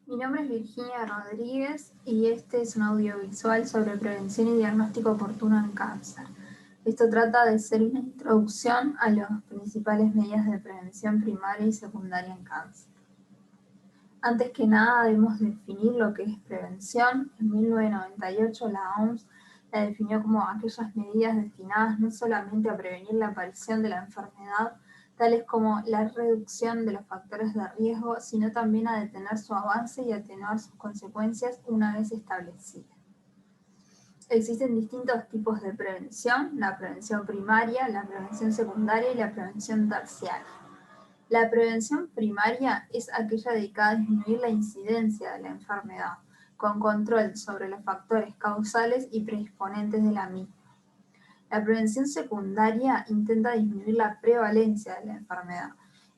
Mi nombre es Virginia Rodríguez y este es un audiovisual sobre prevención y diagnóstico oportuno en cáncer. Esto trata de ser una introducción a las principales medidas de prevención primaria y secundaria en cáncer. Antes que nada debemos definir lo que es prevención. En 1998 la OMS la definió como aquellas medidas destinadas no solamente a prevenir la aparición de la enfermedad, tales como la reducción de los factores de riesgo, sino también a detener su avance y atenuar sus consecuencias una vez establecidas. Existen distintos tipos de prevención: la prevención primaria, la prevención secundaria y la prevención terciaria. La prevención primaria es aquella dedicada a disminuir la incidencia de la enfermedad, con control sobre los factores causales y predisponentes de la misma. La prevención secundaria intenta disminuir la prevalencia de la enfermedad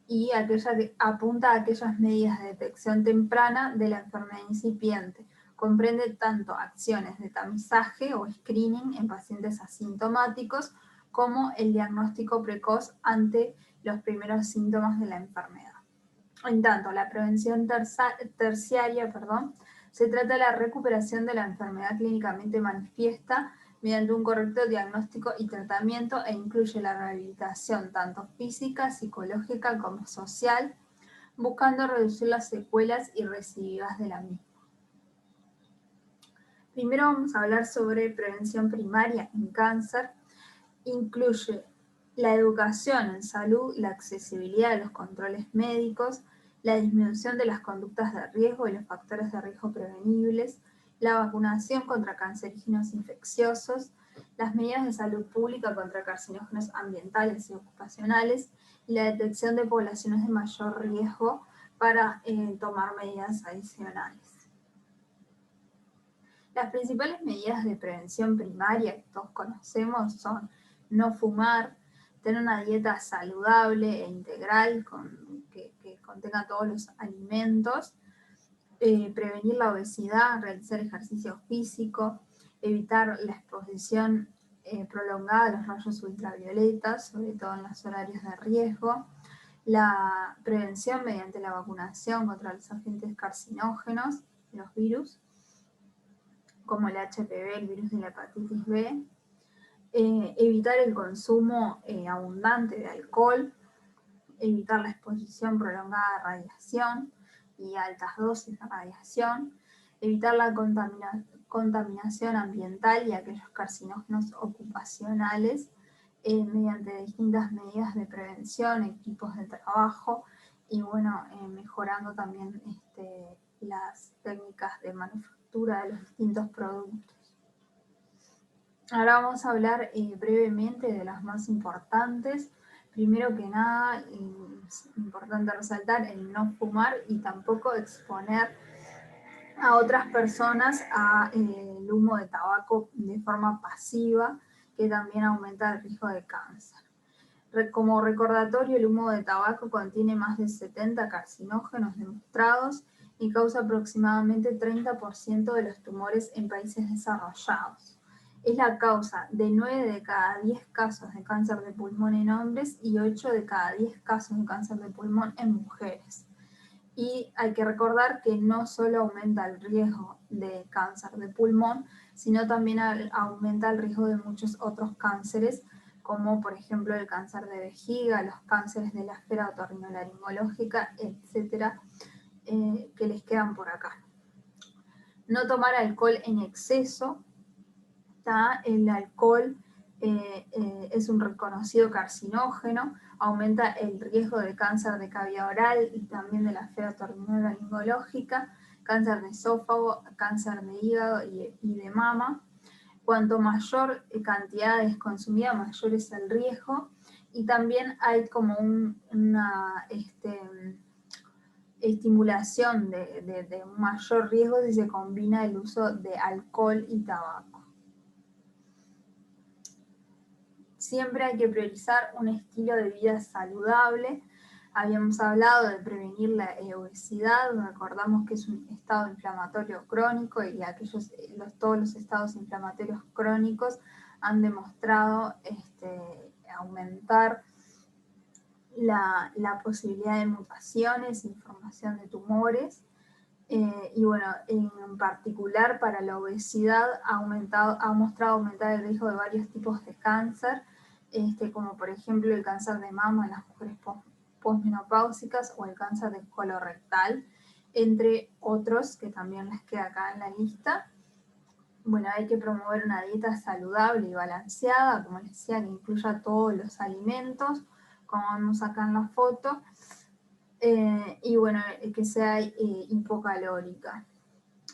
y aquella que apunta a aquellas medidas de detección temprana de la enfermedad incipiente. Comprende tanto acciones de tamizaje o screening en pacientes asintomáticos como el diagnóstico precoz ante los primeros síntomas de la enfermedad. En tanto, la prevención terciaria, se trata de la recuperación de la enfermedad clínicamente manifiesta mediante un correcto diagnóstico y tratamiento e incluye la rehabilitación tanto física, psicológica como social, buscando reducir las secuelas y recidivas de la misma. Primero vamos a hablar sobre prevención primaria en cáncer. Incluye la educación en salud, la accesibilidad a los controles médicos, la disminución de las conductas de riesgo y los factores de riesgo prevenibles, la vacunación contra cancerígenos infecciosos, las medidas de salud pública contra carcinógenos ambientales y ocupacionales y la detección de poblaciones de mayor riesgo para tomar medidas adicionales. Las principales medidas de prevención primaria que todos conocemos son no fumar, tener una dieta saludable e integral que contenga todos los alimentos, prevenir la obesidad, realizar ejercicio físico, evitar la exposición prolongada a los rayos ultravioletas, sobre todo en los horarios de riesgo, la prevención mediante la vacunación contra los agentes carcinógenos, los virus, como el HPV, el virus de la hepatitis B, evitar el consumo abundante de alcohol, evitar la exposición prolongada a radiación y altas dosis de radiación, evitar la contaminación ambiental y aquellos carcinógenos ocupacionales mediante distintas medidas de prevención, equipos de trabajo y mejorando también las técnicas de manufactura de los distintos productos. Ahora vamos a hablar brevemente de las más importantes. Primero que nada, es importante resaltar el no fumar y tampoco exponer a otras personas al humo de tabaco de forma pasiva, que también aumenta el riesgo de cáncer. Como recordatorio, el humo de tabaco contiene más de 70 carcinógenos demostrados y causa aproximadamente 30% de los tumores en países desarrollados. Es la causa de 9 de cada 10 casos de cáncer de pulmón en hombres y 8 de cada 10 casos de cáncer de pulmón en mujeres. Y hay que recordar que no solo aumenta el riesgo de cáncer de pulmón, sino también aumenta el riesgo de muchos otros cánceres, como por ejemplo el cáncer de vejiga, los cánceres de la esfera otorrinolaringológica, etcétera, que les quedan por acá. No tomar alcohol en exceso. El alcohol es un reconocido carcinógeno, aumenta el riesgo de cáncer de cavidad oral y también de la esfera otorrinolaringológica, cáncer de esófago, cáncer de hígado y de mama. Cuanto mayor cantidad es consumida, mayor es el riesgo. Y también hay como una estimulación de un mayor riesgo si se combina el uso de alcohol y tabaco. Siempre hay que priorizar un estilo de vida saludable. Habíamos hablado de prevenir la obesidad, recordamos que es un estado inflamatorio crónico y todos los estados inflamatorios crónicos han demostrado aumentar la posibilidad de mutaciones y formación de tumores. Y bueno, en particular para la obesidad ha mostrado aumentar el riesgo de varios tipos de cáncer, como por ejemplo el cáncer de mama en las mujeres posmenopáusicas o el cáncer de colorectal, entre otros que también les queda acá en la lista. Bueno, hay que promover una dieta saludable y balanceada, como les decía, que incluya todos los alimentos, como vemos acá en la foto, y bueno, que sea hipocalórica.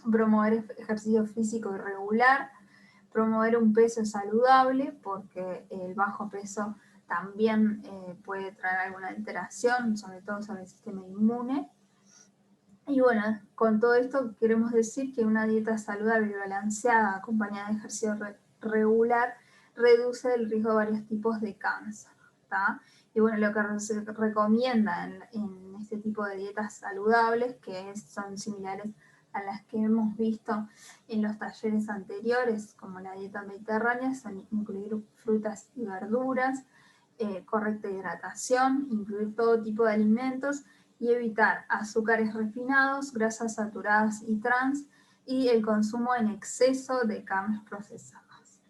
Promover ejercicio físico irregular, promover un peso saludable, porque el bajo peso también puede traer alguna alteración, sobre todo sobre el sistema inmune. Y bueno, con todo esto queremos decir que una dieta saludable y balanceada acompañada de ejercicio regular reduce el riesgo de varios tipos de cáncer. ¿tá? Y bueno, lo que se recomienda en este tipo de dietas saludables, que son similares a las que hemos visto en los talleres anteriores, como la dieta mediterránea, son incluir frutas y verduras, correcta hidratación, incluir todo tipo de alimentos y evitar azúcares refinados, grasas saturadas y trans, y el consumo en exceso de carnes procesadas.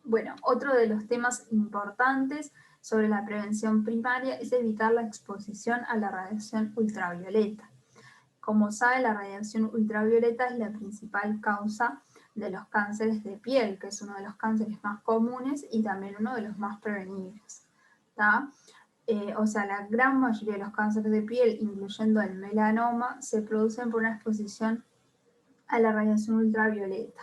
Bueno, otro de los temas importantes sobre la prevención primaria es evitar la exposición a la radiación ultravioleta. Como saben, la radiación ultravioleta es la principal causa de los cánceres de piel, que es uno de los cánceres más comunes y también uno de los más prevenibles. O sea, la gran mayoría de los cánceres de piel, incluyendo el melanoma, se producen por una exposición a la radiación ultravioleta,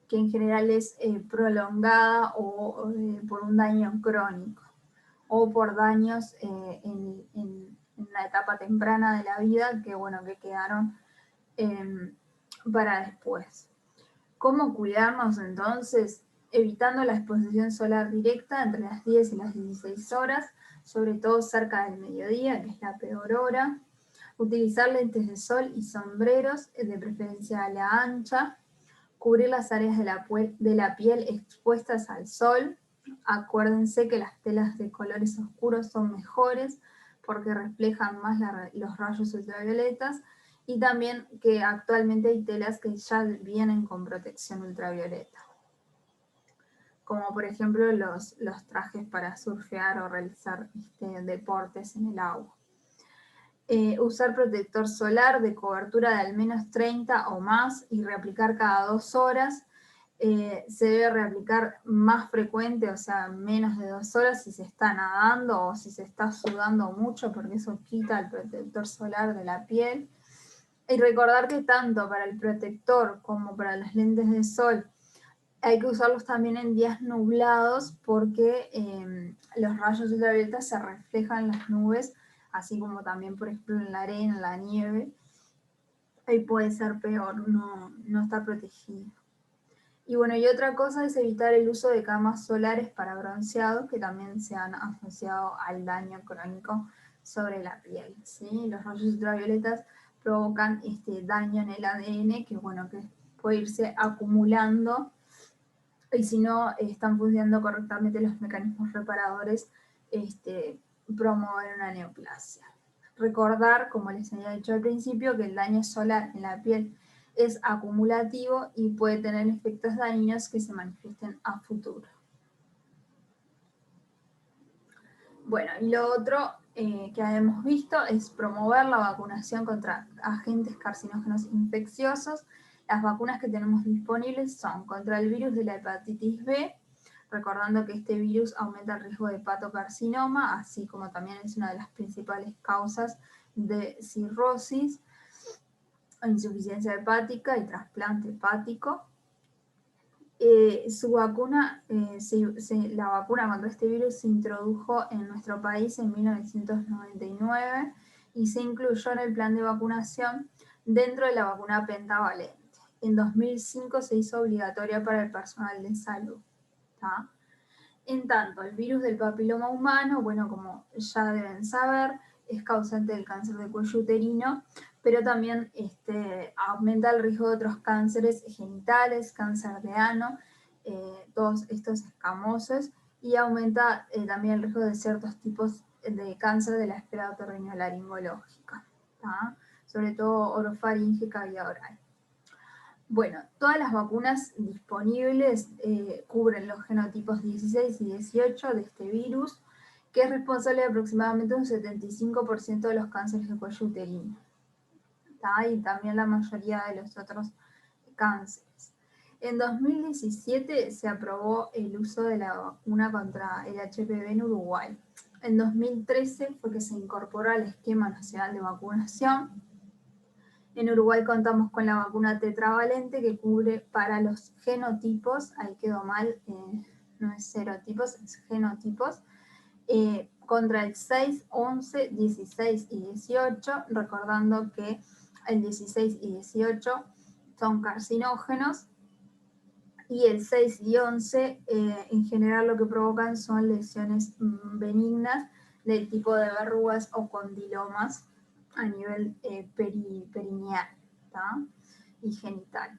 que en general es prolongada o por un daño crónico, o por daños en la etapa temprana de la vida que, bueno, que quedaron para después. ¿Cómo cuidarnos entonces? Evitando la exposición solar directa entre las 10 y las 16 horas, sobre todo cerca del mediodía, que es la peor hora. Utilizar lentes de sol y sombreros, de preferencia a la ancha. Cubrir las áreas de la piel expuestas al sol. Acuérdense que las telas de colores oscuros son mejores porque reflejan más los rayos ultravioletas, y también que actualmente hay telas que ya vienen con protección ultravioleta, como por ejemplo los trajes para surfear o realizar deportes en el agua. Usar protector solar de cobertura de al menos 30 o más y reaplicar cada 2 horas. Se debe reaplicar más frecuente, o sea, menos de 2 horas si se está nadando o si se está sudando mucho, porque eso quita el protector solar de la piel. Y recordar que tanto para el protector como para las lentes de sol hay que usarlos también en días nublados, porque los rayos ultravioletas se reflejan en las nubes, así como también, por ejemplo, en la arena, en la nieve. Ahí puede ser peor no estar protegido. Y bueno, y otra cosa es evitar el uso de camas solares para bronceado, que también se han asociado al daño crónico sobre la piel. ¿sí? Los rayos ultravioletas provocan daño en el ADN, que bueno, que puede irse acumulando, y si no están funcionando correctamente los mecanismos reparadores, promover una neoplasia. Recordar, como les había dicho al principio, que el daño solar en la piel es acumulativo y puede tener efectos dañinos que se manifiesten a futuro. Bueno, y lo otro que hemos visto es promover la vacunación contra agentes carcinógenos infecciosos. Las vacunas que tenemos disponibles son contra el virus de la hepatitis B, recordando que este virus aumenta el riesgo de hepatocarcinoma, así como también es una de las principales causas de cirrosis, insuficiencia hepática y trasplante hepático. La vacuna contra este virus se introdujo en nuestro país en 1999 y se incluyó en el plan de vacunación dentro de la vacuna pentavalente. En 2005 se hizo obligatoria para el personal de salud. ¿tá? En tanto, el virus del papiloma humano, bueno, como ya deben saber, es causante del cáncer de cuello uterino, pero también aumenta el riesgo de otros cánceres genitales, cáncer de ano, todos estos escamosos, y aumenta también el riesgo de ciertos tipos de cáncer de la esfera otorrinolaringológica, ¿tá? Sobre todo orofaríngea y oral. Bueno, todas las vacunas disponibles cubren los genotipos 16 y 18 de este virus, que es responsable de aproximadamente un 75% de los cánceres de cuello uterino, ¿tá? Y también la mayoría de los otros cánceres. En 2017 se aprobó el uso de la vacuna contra el HPV en Uruguay. En 2013 fue que se incorporó al Esquema Nacional de Vacunación. En Uruguay contamos con la vacuna tetravalente que cubre para los genotipos, ahí quedó mal, no es serotipos, es genotipos, contra el 6, 11, 16 y 18, recordando que el 16 y 18 son carcinógenos y el 6 y 11 en general lo que provocan son lesiones benignas del tipo de verrugas o condilomas a nivel perineal, ¿tá? Y genital.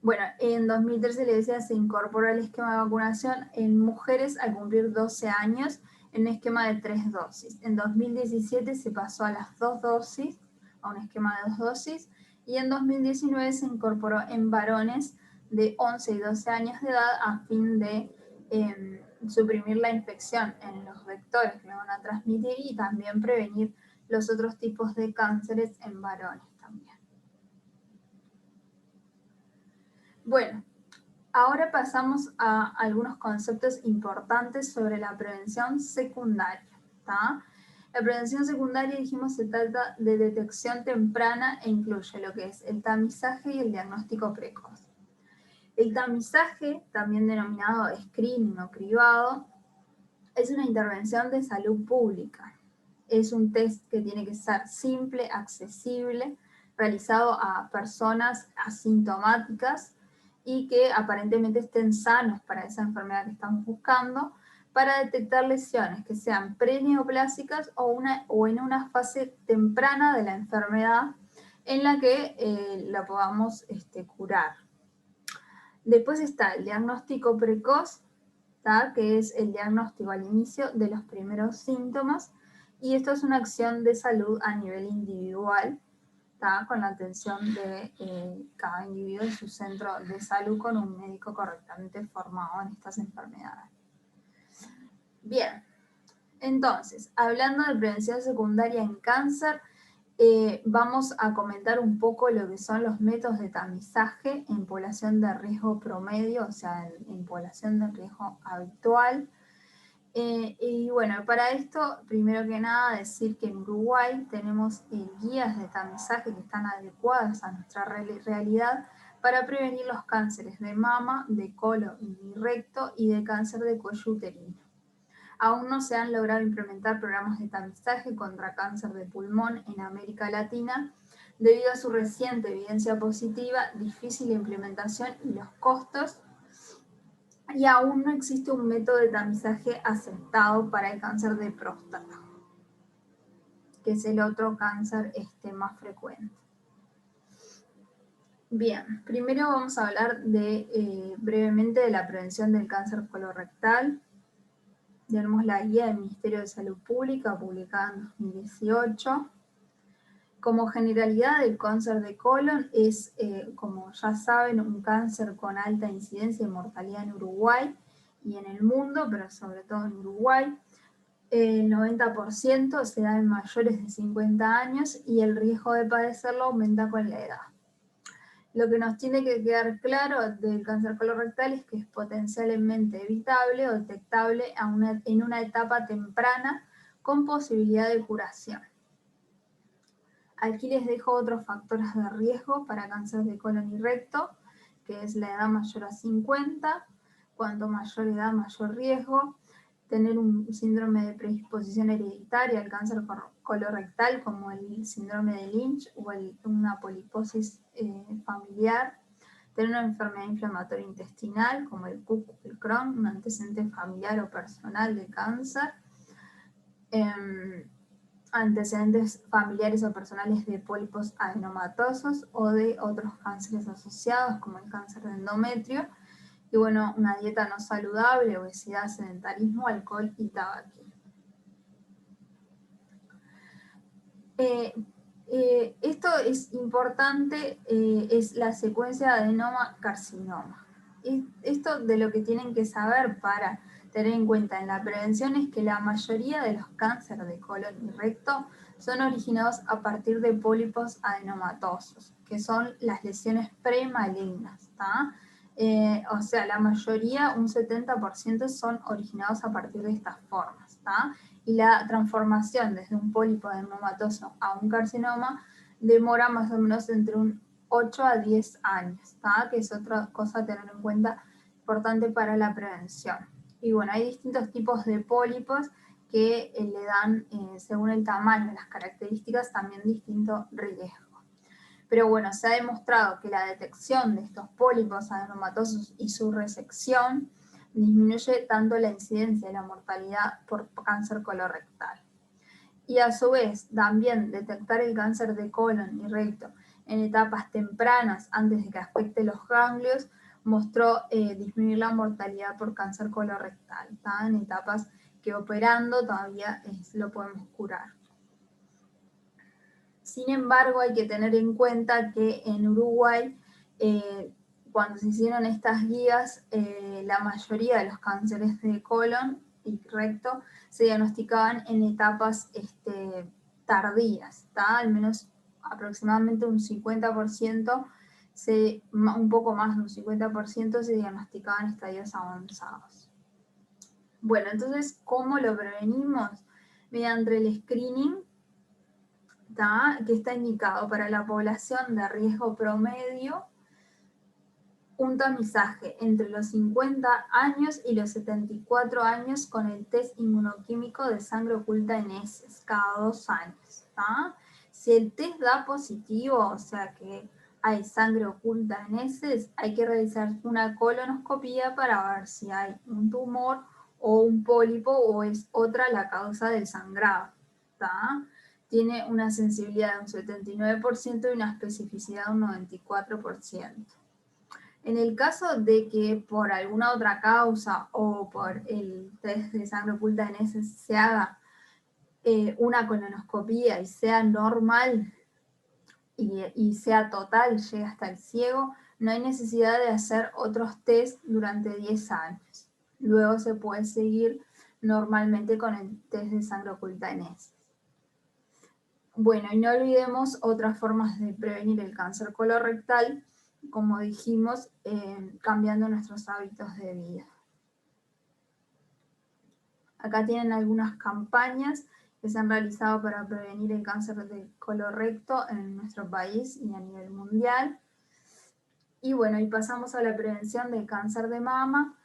Bueno, en 2013 le decía, se incorporó el esquema de vacunación en mujeres al cumplir 12 años en un esquema de 3 dosis. En 2017 se pasó a las 2 dosis, a un esquema de 2 dosis, y en 2019 se incorporó en varones de 11 y 12 años de edad a fin de suprimir la infección en los vectores que lo van a transmitir y también prevenir los otros tipos de cánceres en varones también. Bueno, ahora pasamos a algunos conceptos importantes sobre la prevención secundaria, ¿tá? La prevención secundaria, dijimos, se trata de detección temprana e incluye lo que es el tamizaje y el diagnóstico precoz. El tamizaje, también denominado screening o cribado, es una intervención de salud pública. Es un test que tiene que ser simple, accesible, realizado a personas asintomáticas y que aparentemente estén sanos para esa enfermedad que estamos buscando, para detectar lesiones que sean preneoplásicas o en una fase temprana de la enfermedad en la que la podamos curar. Después está el diagnóstico precoz, ¿tá? Que es el diagnóstico al inicio de los primeros síntomas, y esto es una acción de salud a nivel individual, ¿tá? Con la atención de cada individuo en su centro de salud con un médico correctamente formado en estas enfermedades. Bien, entonces, hablando de prevención secundaria en cáncer, vamos a comentar un poco lo que son los métodos de tamizaje en población de riesgo promedio, o sea, en población de riesgo habitual. Y bueno, para esto, primero que nada, decir que en Uruguay tenemos guías de tamizaje que están adecuadas a nuestra realidad para prevenir los cánceres de mama, de colon y recto y de cáncer de cuello uterino. Aún no se han logrado implementar programas de tamizaje contra cáncer de pulmón en América Latina debido a su reciente evidencia positiva, difícil implementación y los costos. Y aún no existe un método de tamizaje aceptado para el cáncer de próstata, que es el otro cáncer más frecuente. Bien, primero vamos a hablar brevemente de la prevención del cáncer colorectal. Tenemos la guía del Ministerio de Salud Pública publicada en 2018. Como generalidad, el cáncer de colon es, como ya saben, un cáncer con alta incidencia y mortalidad en Uruguay y en el mundo, pero sobre todo en Uruguay. El 90% se da en mayores de 50 años y el riesgo de padecerlo aumenta con la edad. Lo que nos tiene que quedar claro del cáncer colorectal es que es potencialmente evitable o detectable en una etapa temprana con posibilidad de curación. Aquí les dejo otros factores de riesgo para cáncer de colon y recto, que es la edad mayor a 50, cuanto mayor edad, mayor riesgo, tener un síndrome de predisposición hereditaria al cáncer colorectal, como el síndrome de Lynch o una poliposis familiar, tener una enfermedad inflamatoria intestinal, como el CUC o el Crohn, un antecedente familiar o personal de cáncer, antecedentes familiares o personales de pólipos adenomatosos o de otros cánceres asociados, como el cáncer de endometrio, y bueno, una dieta no saludable, obesidad, sedentarismo, alcohol y tabaquismo. Esto es importante, es la secuencia adenoma-carcinoma. Esto de lo que tienen que saber para tener en cuenta en la prevención es que la mayoría de los cánceres de colon y recto son originados a partir de pólipos adenomatosos, que son las lesiones premalignas, ¿tá? O sea, la mayoría, un 70%, son originados a partir de estas formas, ¿tá? Y la transformación desde un pólipo adenomatoso a un carcinoma demora más o menos entre un 8 a 10 años, ¿tá? Que es otra cosa a tener en cuenta importante para la prevención. Y bueno, hay distintos tipos de pólipos que le dan, según el tamaño y las características, también distinto riesgo. Pero bueno, se ha demostrado que la detección de estos pólipos adenomatosos y su resección disminuye tanto la incidencia y la mortalidad por cáncer colorectal. Y a su vez, también detectar el cáncer de colon y recto en etapas tempranas, antes de que afecte los ganglios, mostró disminuir la mortalidad por cáncer colorectal, ¿tá? En etapas que operando todavía lo podemos curar. Sin embargo, hay que tener en cuenta que en Uruguay, cuando se hicieron estas guías, la mayoría de los cánceres de colon y recto se diagnosticaban en etapas tardías, ¿tá? Al menos aproximadamente un 50%, un poco más de un 50% se diagnosticaban en estadios avanzados. Bueno, entonces, ¿cómo lo prevenimos? Mediante el screening, que está indicado para la población de riesgo promedio, un tamizaje entre los 50 años y los 74 años con el test inmunoquímico de sangre oculta en heces cada 2 años. ¿Tá? Si el test da positivo, o sea que hay sangre oculta en heces, hay que realizar una colonoscopía para ver si hay un tumor o un pólipo o es otra la causa del sangrado. ¿Tá? Tiene una sensibilidad de un 79% y una especificidad de un 94%. En el caso de que por alguna otra causa o por el test de sangre oculta en heces se haga una colonoscopía y sea normal y sea total, llegue hasta el ciego, no hay necesidad de hacer otros test durante 10 años. Luego se puede seguir normalmente con el test de sangre oculta en heces. Bueno, y no olvidemos otras formas de prevenir el cáncer colorectal, como dijimos, cambiando nuestros hábitos de vida. Acá tienen algunas campañas que se han realizado para prevenir el cáncer de colorecto en nuestro país y a nivel mundial. Y bueno, y pasamos a la prevención del cáncer de mama.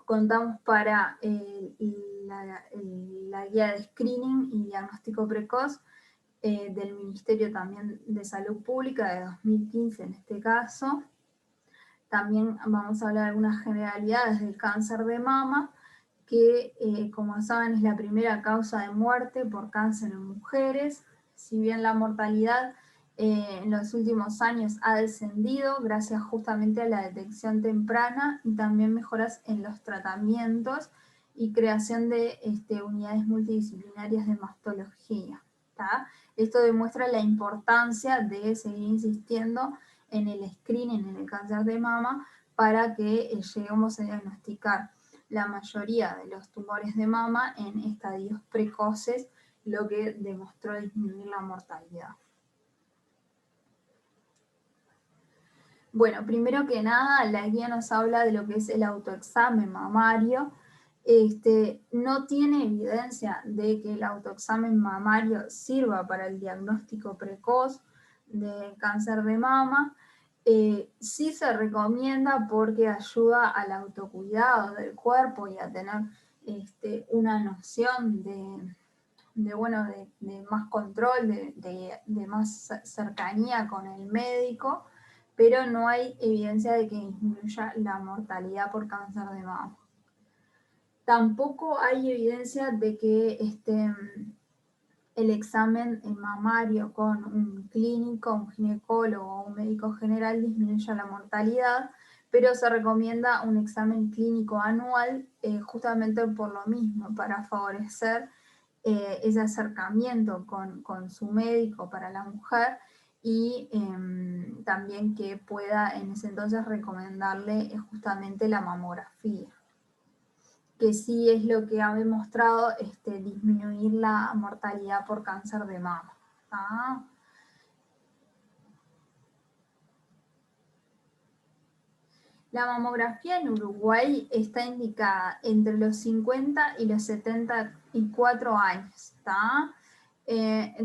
Contamos para la guía de screening y diagnóstico precoz del Ministerio también de Salud Pública de 2015 en este caso. También vamos a hablar de algunas generalidades del cáncer de mama, que como saben es la primera causa de muerte por cáncer en mujeres. Si bien la mortalidad en los últimos años ha descendido gracias justamente a la detección temprana y también mejoras en los tratamientos y creación de unidades multidisciplinarias de mastología. ¿Tá? Esto demuestra la importancia de seguir insistiendo en el screening, en el cáncer de mama, para que lleguemos a diagnosticar la mayoría de los tumores de mama en estadios precoces, lo que demostró disminuir la mortalidad. Bueno, primero que nada, la guía nos habla de lo que es el autoexamen mamario. No tiene evidencia de que el autoexamen mamario sirva para el diagnóstico precoz de cáncer de mama. Sí se recomienda porque ayuda al autocuidado del cuerpo y a tener una noción de más control, de más cercanía con el médico, pero no hay evidencia de que disminuya la mortalidad por cáncer de mama. Tampoco hay evidencia de que el examen mamario con un clínico, un ginecólogo o un médico general disminuya la mortalidad, pero se recomienda un examen clínico anual justamente por lo mismo, para favorecer ese acercamiento con su médico para la mujer y también que pueda en ese entonces recomendarle justamente la mamografía, que sí es lo que ha demostrado disminuir la mortalidad por cáncer de mama. ¿Ah? La mamografía en Uruguay está indicada entre los 50 y los 74 años, ¿está?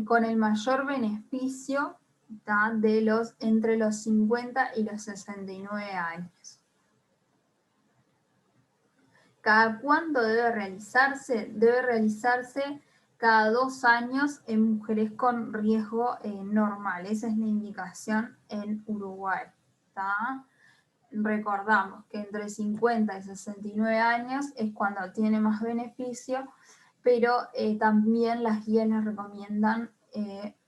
Con el mayor beneficio, ¿está? Entre los 50 y los 69 años. ¿Cada cuándo debe realizarse? Debe realizarse cada 2 años en mujeres con riesgo normal. Esa es la indicación en Uruguay, ¿está? Recordamos que entre 50 y 69 años es cuando tiene más beneficio, pero también las guías les recomiendan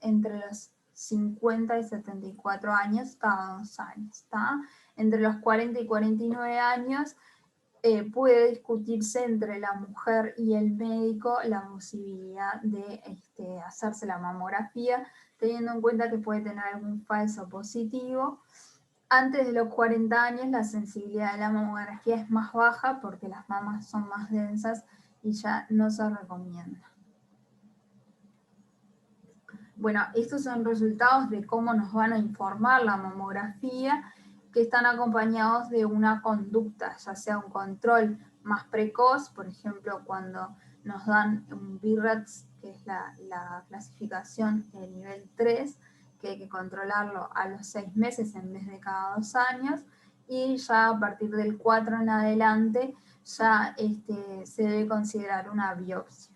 entre los 50 y 74 años cada 2 años. ¿Tá? Entre los 40 y 49 años puede discutirse entre la mujer y el médico la posibilidad de hacerse la mamografía, teniendo en cuenta que puede tener algún falso positivo. Antes de los 40 años la sensibilidad de la mamografía es más baja porque las mamas son más densas y ya no se recomienda. Bueno, estos son resultados de cómo nos van a informar la mamografía, que están acompañados de una conducta, ya sea un control más precoz, por ejemplo, cuando nos dan un BIRATS, que es la clasificación de nivel 3, que hay que controlarlo a los 6 meses en vez de cada 2 años, y ya a partir del 4 en adelante ya se debe considerar una biopsia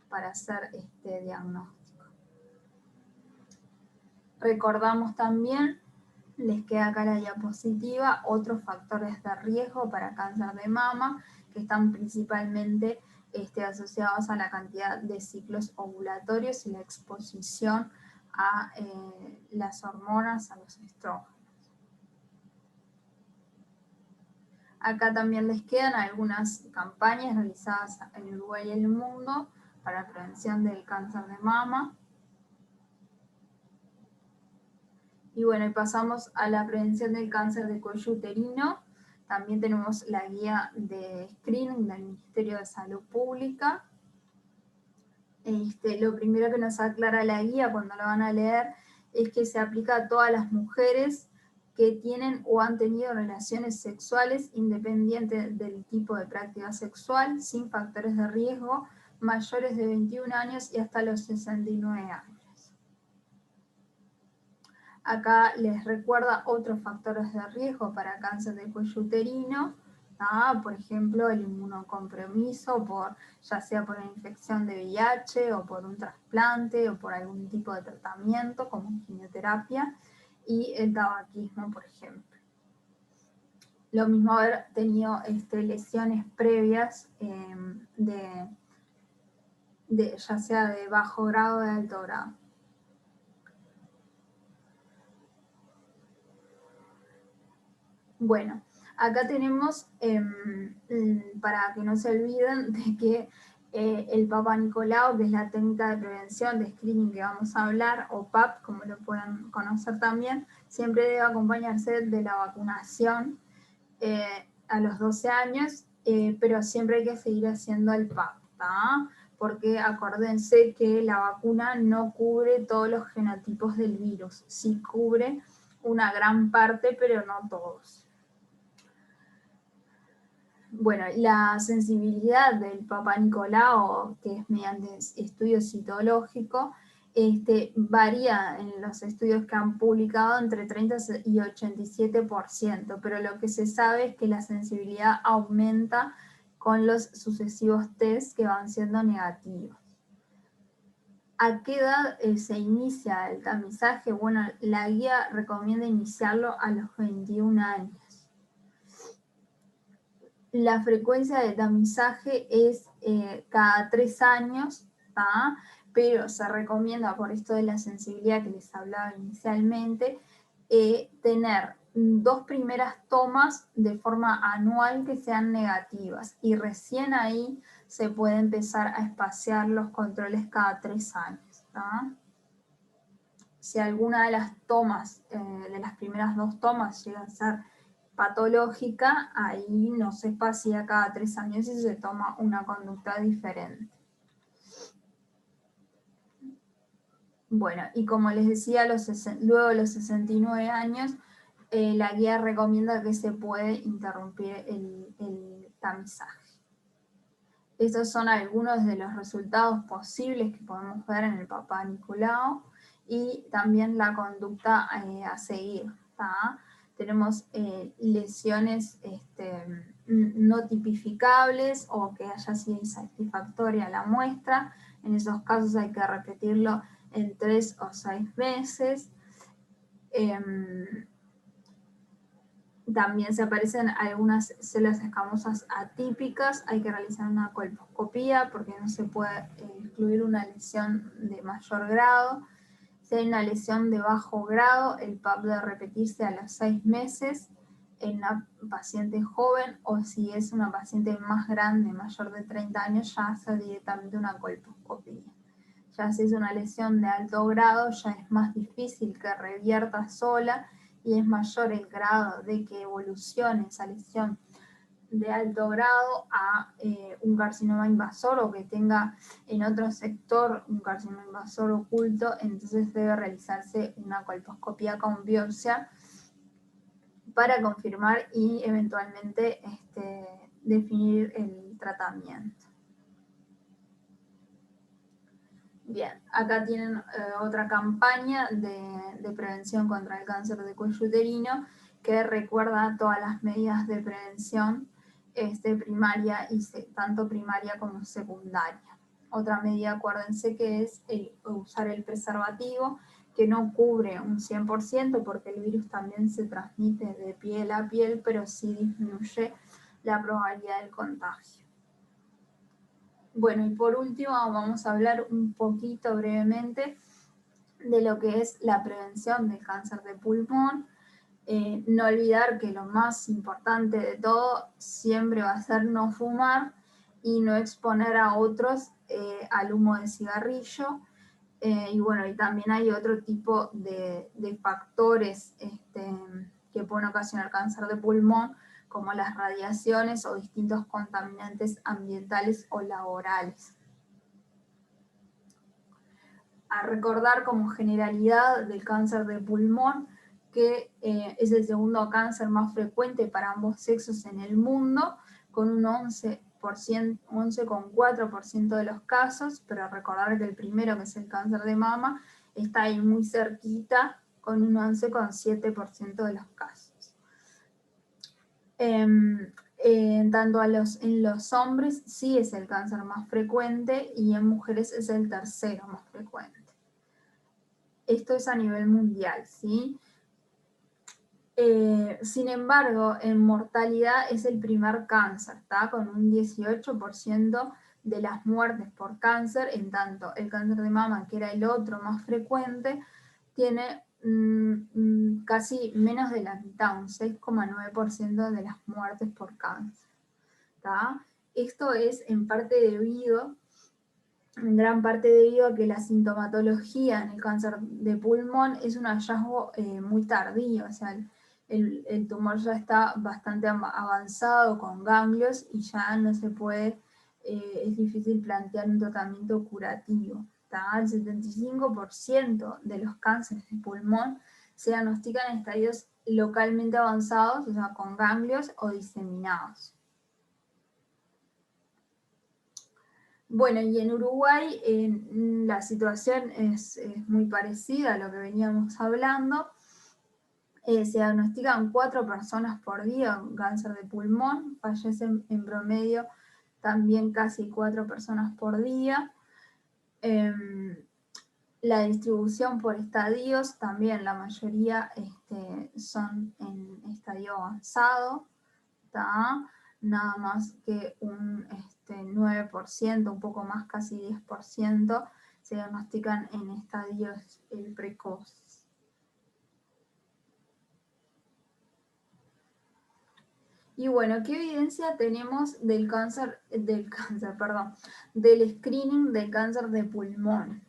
para hacer este diagnóstico. Recordamos también, les queda acá la diapositiva, otros factores de riesgo para cáncer de mama que están principalmente asociados a la cantidad de ciclos ovulatorios y la exposición a las hormonas, a los estrógenos. Acá también les quedan algunas campañas realizadas en Uruguay y en el mundo para la prevención del cáncer de mama. Y bueno, y pasamos a la prevención del cáncer de cuello uterino. También tenemos la guía de screening del Ministerio de Salud Pública. Lo primero que nos aclara la guía cuando lo van a leer es que se aplica a todas las mujeres que tienen o han tenido relaciones sexuales independientes del tipo de práctica sexual, sin factores de riesgo, mayores de 21 años y hasta los 69 años. Acá les recuerda otros factores de riesgo para cáncer de cuello uterino, ¿tá? Por ejemplo, el inmunocompromiso, ya sea por una infección de VIH o por un trasplante o por algún tipo de tratamiento como quimioterapia, y el tabaquismo, por ejemplo. Lo mismo haber tenido lesiones previas ya sea de bajo grado o de alto grado. Bueno, acá tenemos, para que no se olviden, de que el Papa Nicolau, que es la técnica de prevención de screening que vamos a hablar, o PAP, como lo pueden conocer también, siempre debe acompañarse de la vacunación a los 12 años, pero siempre hay que seguir haciendo el PAP, ¿tá? Porque acuérdense que la vacuna no cubre todos los genotipos del virus, sí cubre una gran parte, pero no todos. Bueno, la sensibilidad del Papa Nicolau, que es mediante estudio citológico, varía en los estudios que han publicado entre 30 y 87%, pero lo que se sabe es que la sensibilidad aumenta con los sucesivos test que van siendo negativos. ¿A qué edad se inicia el tamizaje? Bueno, la guía recomienda iniciarlo a los 21 años. La frecuencia de tamizaje es cada 3 años, ¿tá? Pero se recomienda, por esto de la sensibilidad que les hablaba inicialmente, tener 2 primeras tomas de forma anual que sean negativas y recién ahí se puede empezar a espaciar los controles cada 3 años. ¿Tá? Si alguna de las tomas, de las primeras 2 tomas llega a ser patológica, ahí no se espacia cada 3 años y se toma una conducta diferente. Bueno, y como les decía, luego de los 69 años, la guía recomienda que se puede interrumpir el tamizaje. Estos son algunos de los resultados posibles que podemos ver en el Papá Nicolau y también la conducta a seguir. ¿Tá? Tenemos lesiones no tipificables o que haya sido insatisfactoria la muestra. En esos casos hay que repetirlo en 3 o 6 meses. También se aparecen algunas células escamosas atípicas, hay que realizar una colposcopía porque no se puede excluir una lesión de mayor grado. Si hay una lesión de bajo grado, el PAP debe repetirse a los 6 meses en una paciente joven, o si es una paciente más grande, mayor de 30 años, ya hace directamente una colposcopía. Ya si es una lesión de alto grado, ya es más difícil que revierta sola y es mayor el grado de que evolucione esa lesión de alto grado a un carcinoma invasor o que tenga en otro sector un carcinoma invasor oculto, entonces debe realizarse una colposcopía con biopsia para confirmar y eventualmente definir el tratamiento. Bien, acá tienen otra campaña de prevención contra el cáncer de cuello uterino que recuerda todas las medidas de prevención primaria y tanto primaria como secundaria. Otra medida, acuérdense, que es usar el preservativo, que no cubre un 100% porque el virus también se transmite de piel a piel, pero sí disminuye la probabilidad del contagio. Bueno, y por último vamos a hablar un poquito brevemente de lo que es la prevención del cáncer de pulmón. No olvidar que lo más importante de todo siempre va a ser no fumar y no exponer a otros al humo de cigarrillo. Y bueno, y también hay otro tipo de factores que pueden ocasionar cáncer de pulmón, como las radiaciones o distintos contaminantes ambientales o laborales. A recordar como generalidad del cáncer de pulmón que es el segundo cáncer más frecuente para ambos sexos en el mundo, con un 11,4% de los casos, pero recordar que el primero, que es el cáncer de mama, está ahí muy cerquita, con un 11,7% de los casos. Tanto en los hombres sí es el cáncer más frecuente y en mujeres es el tercero más frecuente. Esto es a nivel mundial, ¿sí? Sin embargo, en mortalidad es el primer cáncer, ¿tá? Con un 18% de las muertes por cáncer, en tanto el cáncer de mama, que era el otro más frecuente, tiene casi menos de la mitad, un 6,9% de las muertes por cáncer. ¿Tá? Esto es en gran parte debido a que la sintomatología en el cáncer de pulmón es un hallazgo muy tardío, o sea, el tumor ya está bastante avanzado con ganglios y ya no se puede, es difícil plantear un tratamiento curativo. ¿Tá? El 75% de los cánceres de pulmón se diagnostican en estadios localmente avanzados, o sea, con ganglios o diseminados. Bueno, y en Uruguay la situación es muy parecida a lo que veníamos hablando. Se diagnostican 4 personas por día con cáncer de pulmón, fallecen en promedio también casi 4 personas por día. La distribución por estadios, también la mayoría son en estadio avanzado, ¿tá? Nada más que un 9%, un poco más, casi 10%, se diagnostican en estadios precoces. Y bueno, ¿qué evidencia tenemos perdón, del screening del cáncer de pulmón?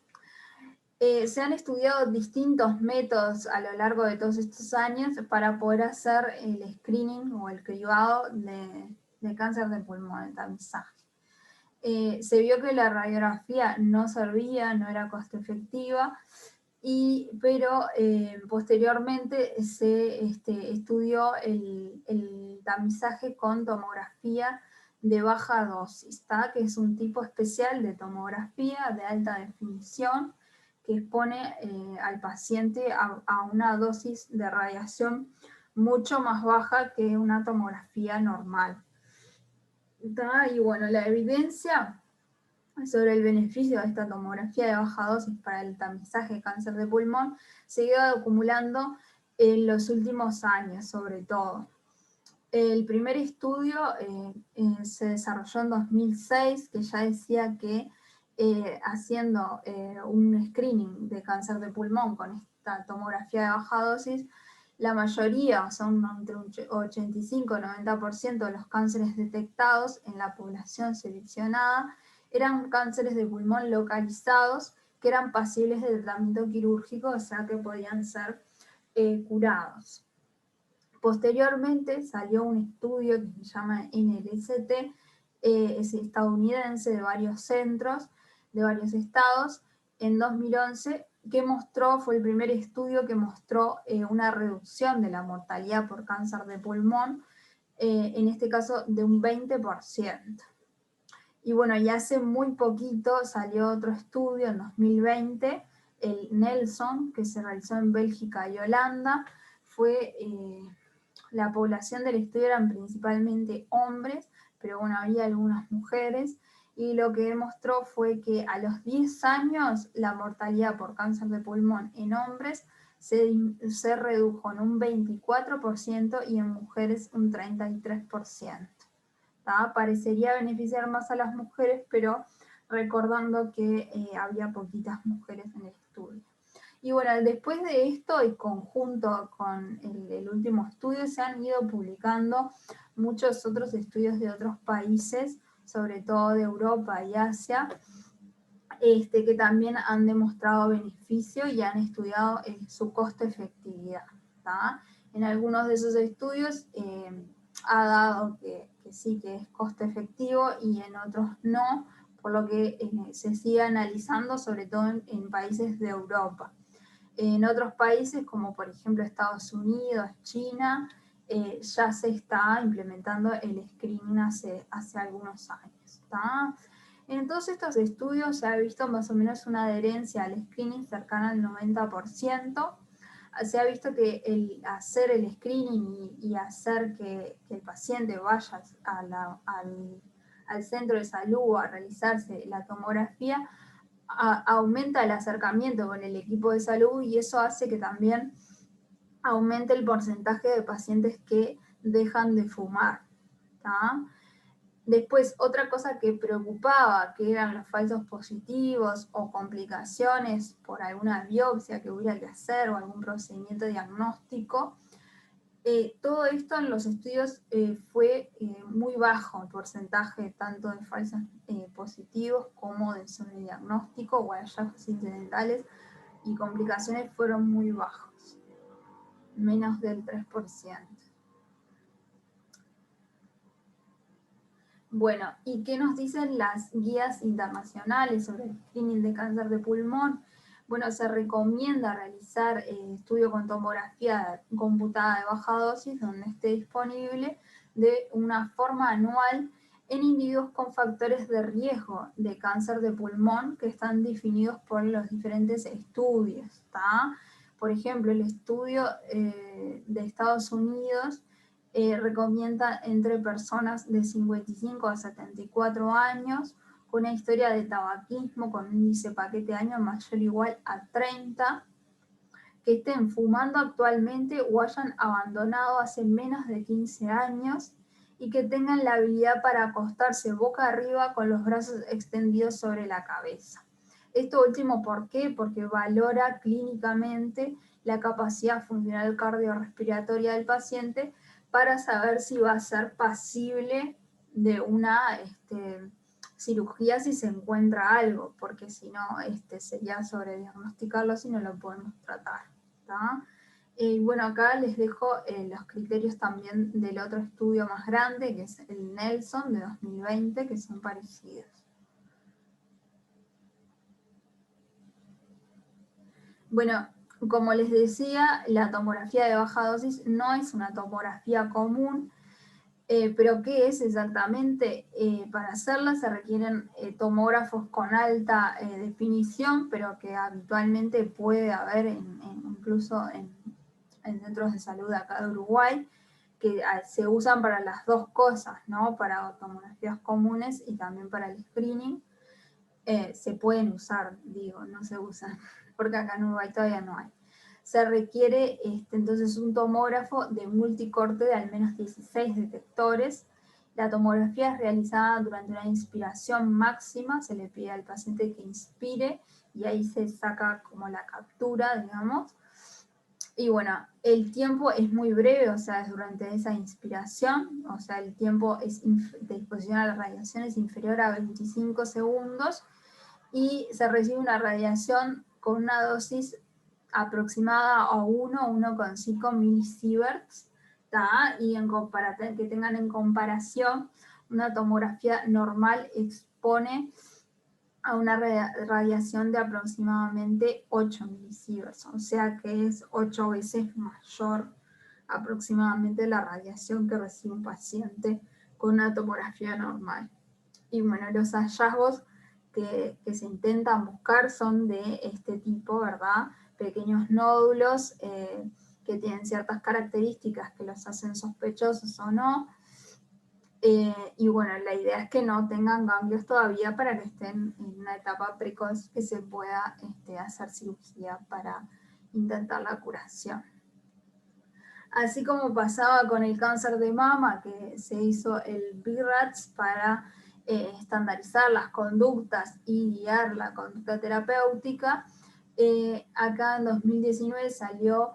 Se han estudiado distintos métodos a lo largo de todos estos años para poder hacer el screening o el cribado de cáncer de pulmón, el tamizaje. Se vio que la radiografía no servía, no era costo efectiva, pero posteriormente se estudió el tamizaje con tomografía de baja dosis, que es un tipo especial de tomografía de alta definición que expone al paciente a una dosis de radiación mucho más baja que una tomografía normal. Y bueno, la evidencia sobre el beneficio de esta tomografía de baja dosis para el tamizaje de cáncer de pulmón se ha ido acumulando en los últimos años, sobre todo. El primer estudio se desarrolló en 2006, que ya decía que haciendo un screening de cáncer de pulmón con esta tomografía de baja dosis, la mayoría, son entre un 85 y 90% de los cánceres detectados en la población seleccionada, eran cánceres de pulmón localizados que eran pasibles de tratamiento quirúrgico, o sea que podían ser curados. Posteriormente salió un estudio que se llama NLST, es estadounidense, de varios centros, de varios estados, en 2011, que fue el primer estudio que mostró una reducción de la mortalidad por cáncer de pulmón, en este caso de un 20%. Y bueno, y hace muy poquito salió otro estudio, en 2020, el Nelson, que se realizó en Bélgica y Holanda. La población del estudio eran principalmente hombres, pero bueno, había algunas mujeres, y lo que demostró fue que a los 10 años la mortalidad por cáncer de pulmón en hombres se redujo en un 24% y en mujeres un 33%. Parecería beneficiar más a las mujeres, pero recordando que había poquitas mujeres en el estudio. Y bueno, después de esto y conjunto con el último estudio, se han ido publicando muchos otros estudios de otros países, sobre todo de Europa y Asia, que también han demostrado beneficio y han estudiado su costo-efectividad. En algunos de esos estudios ha dado que sí, que es costo efectivo, y en otros no, por lo que se sigue analizando, sobre todo en países de Europa. En otros países, como por ejemplo Estados Unidos, China, ya se está implementando el screening hace algunos años. En todos estos estudios se ha visto más o menos una adherencia al screening cercana al 90%. Se ha visto que hacer el screening y hacer que el paciente vaya al centro de salud a realizarse la tomografía aumenta el acercamiento con el equipo de salud, y eso hace que también aumente el porcentaje de pacientes que dejan de fumar. Después, otra cosa que preocupaba, que eran los falsos positivos o complicaciones por alguna biopsia que hubiera que hacer o algún procedimiento diagnóstico. Todo esto en los estudios fue muy bajo el porcentaje, tanto de falsos positivos como de diagnóstico o hallazgos incidentales, y complicaciones fueron muy bajos, menos del 3%. Bueno, ¿y qué nos dicen las guías internacionales sobre el screening de cáncer de pulmón? Bueno, se recomienda realizar estudio con tomografía computada de baja dosis, donde esté disponible, de una forma anual en individuos con factores de riesgo de cáncer de pulmón que están definidos por los diferentes estudios. Por ejemplo, el estudio de Estados Unidos recomienda entre personas de 55 a 74 años con una historia de tabaquismo con un índice paquete de año mayor o igual a 30, que estén fumando actualmente o hayan abandonado hace menos de 15 años y que tengan la habilidad para acostarse boca arriba con los brazos extendidos sobre la cabeza. Esto último, ¿por qué? Porque valora clínicamente la capacidad funcional cardiorrespiratoria del paciente para saber si va a ser pasible de una cirugía si se encuentra algo, porque si no sería sobrediagnosticarlo si no lo podemos tratar. Y bueno, acá les dejo los criterios también del otro estudio más grande, que es el Nelson de 2020, que son parecidos. Bueno, como les decía, la tomografía de baja dosis no es una tomografía común, pero ¿qué es exactamente? Para hacerla se requieren tomógrafos con alta definición, pero que habitualmente puede haber incluso en centros de salud acá de Uruguay, que se usan para las dos cosas, ¿no? Para tomografías comunes y también para el screening. Se pueden usar, digo, no se usan, porque acá en Uruguay todavía no hay. Se requiere entonces un tomógrafo de multicorte de al menos 16 detectores. La tomografía es realizada durante una inspiración máxima, se le pide al paciente que inspire y ahí se saca como la captura, digamos. Y bueno, el tiempo es muy breve, o sea, es durante esa inspiración, o sea, el tiempo de exposición a la radiación es inferior a 25 segundos y se recibe una radiación con una dosis aproximada a 1,5 milisieverts, y para que tengan en comparación, una tomografía normal expone a una radiación de aproximadamente 8 milisieverts, o sea que es 8 veces mayor aproximadamente la radiación que recibe un paciente con una tomografía normal. Y bueno, los hallazgos que se intentan buscar son de este tipo, ¿verdad? Pequeños nódulos que tienen ciertas características que los hacen sospechosos o no. Y bueno, la idea es que no tengan ganglios todavía para que estén en una etapa precoz que se pueda hacer cirugía para intentar la curación. Así como pasaba con el cáncer de mama, que se hizo el BRATS para estandarizar las conductas y guiar la conducta terapéutica, acá en 2019 salió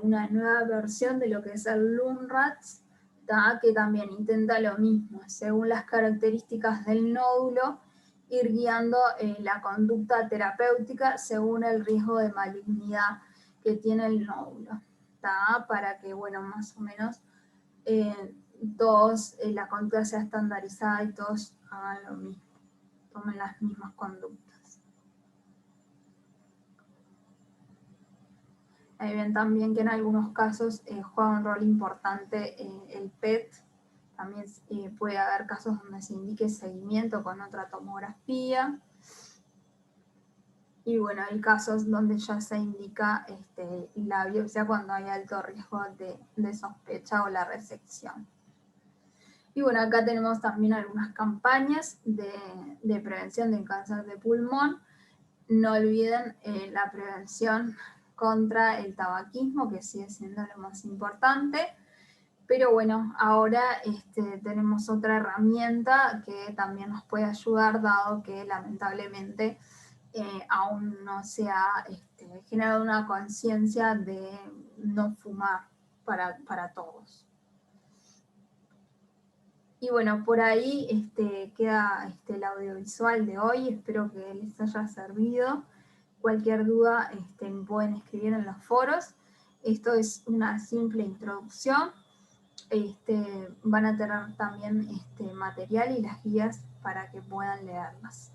una nueva versión de lo que es el LUMRATS, que también intenta lo mismo, según las características del nódulo, ir guiando la conducta terapéutica según el riesgo de malignidad que tiene el nódulo. Para que, bueno, más o menos todos, la conducta sea estandarizada y todos hagan lo mismo, tomen las mismas conductas. Ahí ven también que en algunos casos juega un rol importante el PET. También puede haber casos donde se indique seguimiento con otra tomografía. Y bueno, hay casos donde ya se indica la biopsia cuando hay alto riesgo de sospecha o la resección. Y bueno, acá tenemos también algunas campañas de prevención del cáncer de pulmón. No olviden la prevención contra el tabaquismo, que sigue siendo lo más importante. Pero bueno, ahora tenemos otra herramienta que también nos puede ayudar, dado que lamentablemente aún no se ha generado una conciencia de no fumar para todos. Y bueno, por ahí queda el audiovisual de hoy, espero que les haya servido. Cualquier duda me pueden escribir en los foros. Esto es una simple introducción. Van a tener también material y las guías para que puedan leerlas.